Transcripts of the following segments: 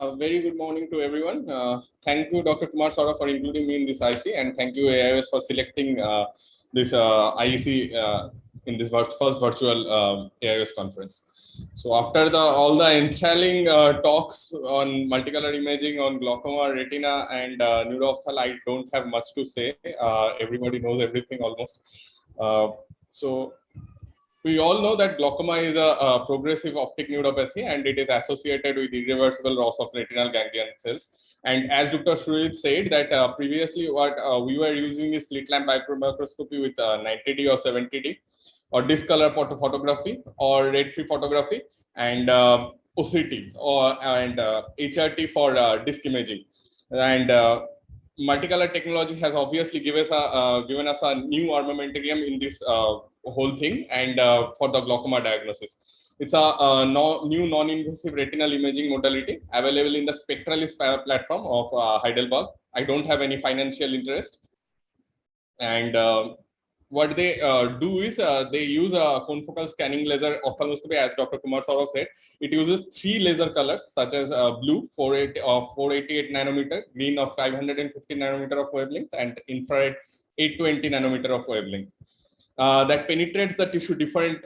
A very good morning to everyone. Thank you, Dr. Kumar Saurabh, for including me in this IC, and thank you, AIOS, for selecting this IEC in this first virtual AIOS conference. So, after all the enthralling talks on multicolor imaging, on glaucoma, retina, and neurophthal, I don't have much to say. Everybody knows everything almost. Uh, so, we all know that glaucoma is a progressive optic neuropathy and it is associated with irreversible loss of retinal ganglion cells. And as Dr. Shruit said that previously what we were using is slit lamp microscopy with 90D or 70D or discolor photography or red-free photography and OCT and HRT for disc imaging. And multicolor technology has obviously given us a new armamentarium in this whole thing and for the glaucoma diagnosis. It's a new non-invasive retinal imaging modality available in the Spectralis platform of Heidelberg. I don't have any financial interest. And what they do is they use a confocal scanning laser ophthalmoscopy, as Dr. Kumar Saurabh said. It uses 3 laser colors such as blue 488 nanometer, green of 550 nanometer of wavelength, and infrared 820 nanometer of wavelength. That penetrates the tissue different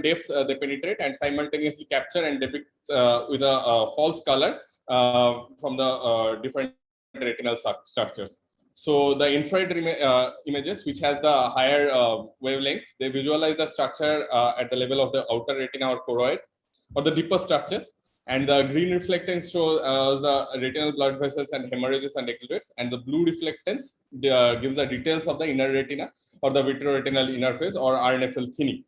depths they penetrate and simultaneously capture and depict with a false color from the different retinal structures. So the infrared images, which has the higher wavelength, they visualize the structure at the level of the outer retina or choroid or the deeper structures. And the green reflectance shows the retinal blood vessels and hemorrhages and exudates. And the blue reflectance gives the details of the inner retina or the vitreoretinal interface or RNFL thinning.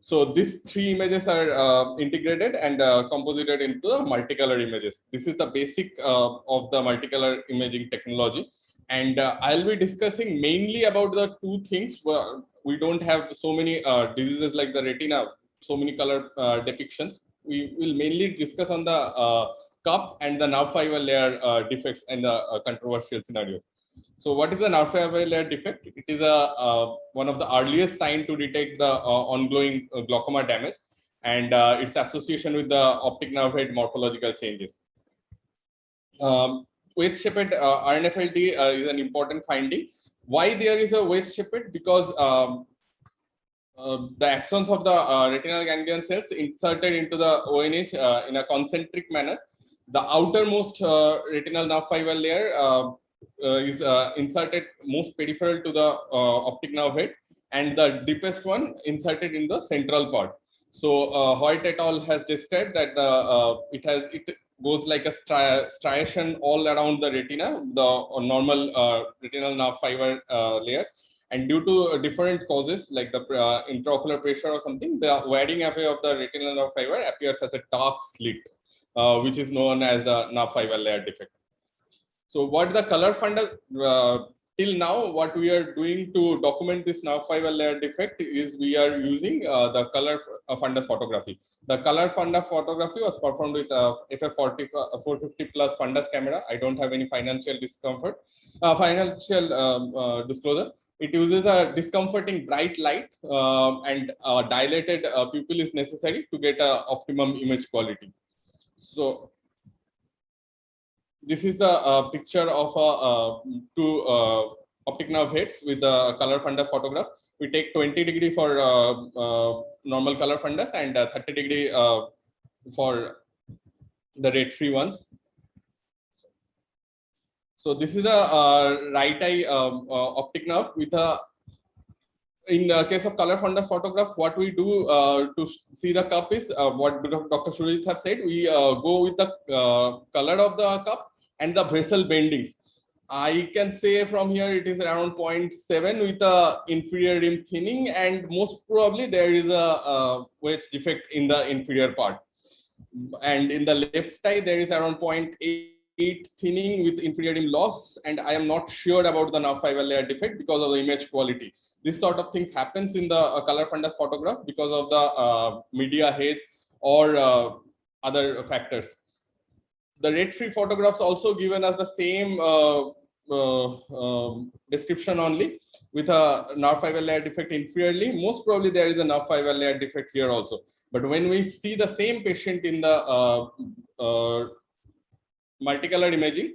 So these 3 images are integrated and composited into the multicolor images. This is the basic of the multicolor imaging technology. And I'll be discussing mainly about the 2 things where we don't have so many diseases like the retina, so many color depictions. We will mainly discuss on the cup and the nerve fiber layer defects and the controversial scenarios. So what is the nerve fiber layer defect? It is one of the earliest signs to detect the ongoing glaucoma damage and its association with the optic nerve head morphological changes. Wedge-shaped RNFLD is an important finding. Why there is a wedge-shaped? Because the axons of the retinal ganglion cells inserted into the ONH in a concentric manner. The outermost retinal nerve fiber layer is inserted most peripheral to the optic nerve head, and the deepest one inserted in the central part. So Hoyt et al. Has described that it goes like a striation all around the retina, the normal retinal nerve fiber layer. And due to different causes like the intraocular pressure or something, the wearing away of the retinal nerve fiber appears as a dark slit, which is known as the nerve fiber layer defect. So what the color funda till now, what we are doing to document this nerve fiber layer defect is we are using the color fundus photography. The color fundus photography was performed with FF40 450 plus fundus camera. I don't have any financial discomfort, financial disclosure. It uses a discomforting bright light and dilated pupil is necessary to get optimum image quality. So this is the picture of 2 optic nerve heads with the color fundus photograph. We take 20° for normal color fundus and 30° for the red-free ones. So this is a right eye optic nerve with a. In case of color fundus photograph, what we do to see the cup is what Dr. Shurith have said. We go with the color of the cup and the vessel bendings. I can say from here it is around 0.7 with a inferior rim thinning, and most probably there is a wedge defect in the inferior part. And in the left eye, there is around 0.8 thinning with inferior rim loss, and I am not sure about the nerve fiber layer defect because of the image quality. This sort of things happens in the color fundus photograph because of the media haze or other factors. The red-free photographs also given us the same description only with a nerve fiber layer defect inferiorly. Most probably there is a nerve fiber layer defect here also. But when we see the same patient in the multicolor imaging.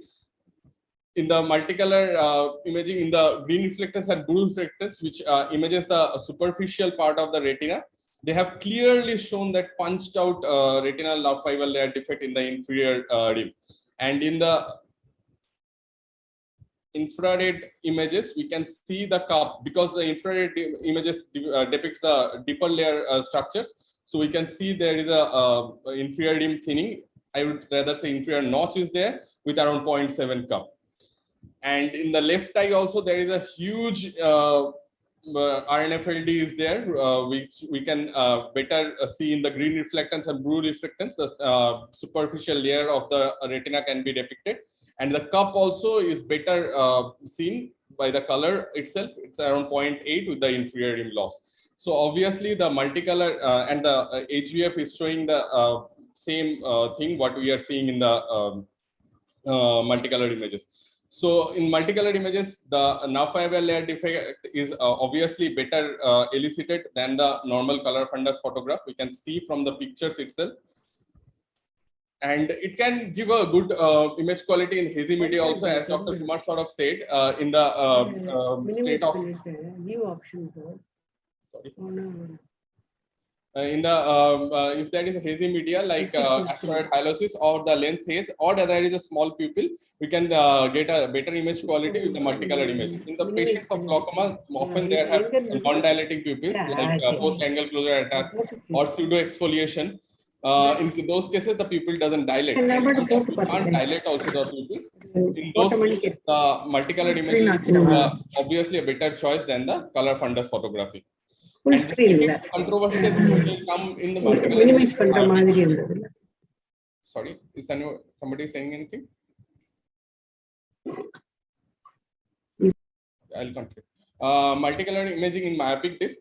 In the multicolor imaging, in the green reflectance and blue reflectance, which images the superficial part of the retina, they have clearly shown that punched out retinal nerve fiber layer defect in the inferior rim. And in the infrared images, we can see the cup, because the infrared images depicts the deeper layer structures. So we can see there is a inferior rim thinning. I would rather say inferior notch is there with around 0.7 cup. And in the left eye also, there is a huge RNFLD is there, which we can better see in the green reflectance and blue reflectance. The superficial layer of the retina can be depicted, and the cup also is better seen by the color itself. It's around 0.8 with the inferior rim loss. So obviously the multicolor and the HVF is showing the same thing what we are seeing in the multicolor images. So in multicolor images, the nerve fiber layer defect is obviously better elicited than the normal color fundus photograph. We can see from the pictures itself. And it can give a good image quality in hazy media also, as Dr. Kumar sort of said, in the state of... View option. Sorry. Oh, no. In the if there is a hazy media like asteroid hyalosis or the lens haze, or there is a small pupil, we can get a better image quality with the multicolor image. In the patients of glaucoma, often there have non-dilating pupils like post-angle closure attack or pseudo exfoliation. In those cases, the pupil doesn't dilate. We can't dilate also the pupils. In those cases, the multicolor image is obviously a better choice than the color fundus photography. And the controversial will come in the multicolor. Sorry, is somebody saying anything? I'll continue. Multicolor imaging in myopic disc.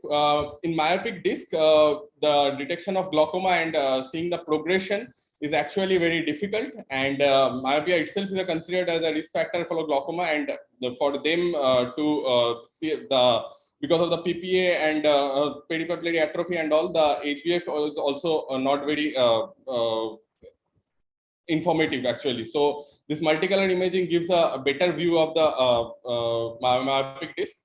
In myopic disc, the detection of glaucoma and seeing the progression is actually very difficult, and myopia itself is considered as a risk factor for glaucoma, and for them to see the, because of the PPA and pedipapillary atrophy and all, the HVF is also not very informative actually. So this multicolor imaging gives a better view of the myopic disc.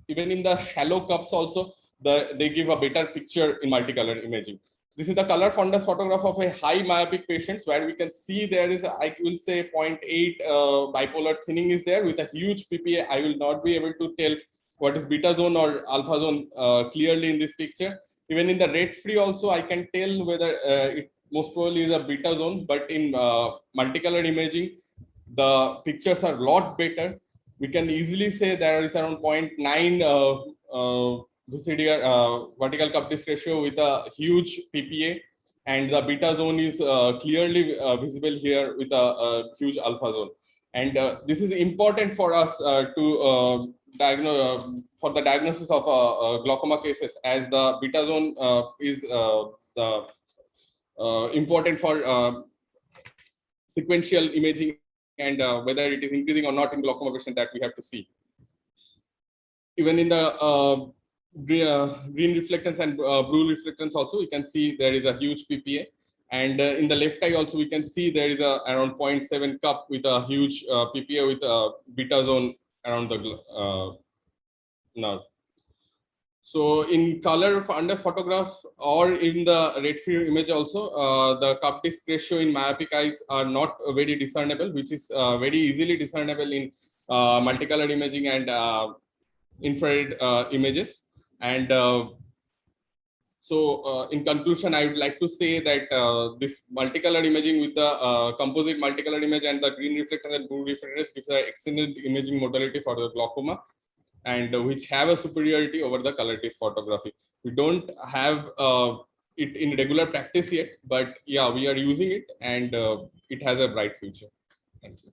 Even in the shallow cups also, they give a better picture in multicolor imaging. This is the color fundus photograph of a high myopic patients, where we can see there is, I will say 0.8 bipolar thinning is there with a huge PPA. I will not be able to tell what is beta zone or alpha zone clearly in this picture. Even in the red free also, I can tell whether it most probably is a beta zone, but in multicolor imaging, the pictures are a lot better. We can easily say there is around 0.9 VCD, vertical cup disc ratio with a huge PPA, and the beta zone is clearly visible here with a huge alpha zone. And this is important for us to diagnose for the diagnosis of glaucoma cases, as the beta zone is the important for sequential imaging, and whether it is increasing or not in glaucoma patient, that we have to see. Even in the green reflectance and blue reflectance also, we can see there is a huge PPA, and in the left eye also we can see there is a around 0.7 cup with a huge PPA with a beta zone around the nerve. So in color fundus photographs or in the red field image also, the cup disc ratio in myopic eyes are not very discernible, which is very easily discernible in multicolor imaging and infrared images. And so in conclusion, I would like to say that this multicolor imaging with the composite multicolor image and the green reflectance and blue reflectance gives an excellent imaging modality for the glaucoma, and which have a superiority over the color disc photography. We don't have it in regular practice yet, but yeah, we are using it, and it has a bright future. Thank you.